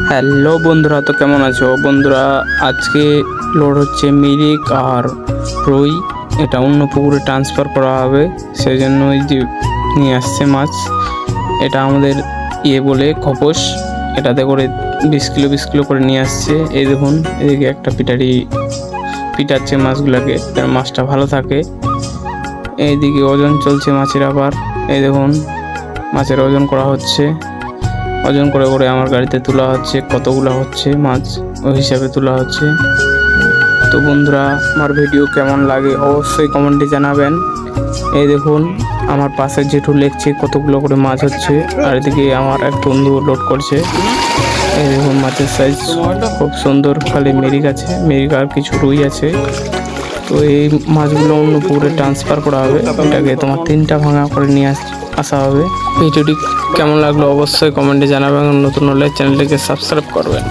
Hello বন্ধুরা, তো কেমন আছো বন্ধুরা? আজকে লোড হচ্ছে মিরিক আর রুই, এটা অন্য পুকুরে ট্রান্সফার করা হবে, সেই জন্য নিয়ে আসছে মাছ। এটা আমাদের বলে খোপস, এটাতে করে 20 কিলো করে নিয়ে আসছে। এই দেখুন, এদিকে একটা পিটাচ্ছে মাছগুলোকে, তার মাছটা ভালো থাকে। এইদিকে ওজন চলছে মাছের। আবার এই দেখুন, মাছের ওজন করা হচ্ছে। ওজন করে করে আমার গাড়িতে তোলা হচ্ছে, কতগুলো হচ্ছে মাছ ওই হিসাবে তোলা হচ্ছে। তো বন্ধুরা, আমার ভিডিও কেমন লাগে অবশ্যই কমেন্টে জানাবেন। এই দেখুন, আমার পাশে জেঠু লেখছে কতগুলো করে মাছ হচ্ছে, আর এদিকে আমার এক বন্ধু লোড করছে। এই দেখুন, মাছের সাইজ খুব সুন্দর, খালি মেরিক আছে, মেরিক আর কিছু রুই আছে। তো এই মাছগুলো অন্য পুকুরে ট্রান্সফার করা হবে, এটাকে তোমার 3টা ভাঙা করে নিয়ে আসা হবে। ভিডিওটি কেমন লাগলো অবশ্যই কমেন্টে জানাবেন। নতুন হলে চ্যানেলটিকে সাবস্ক্রাইব করবেন।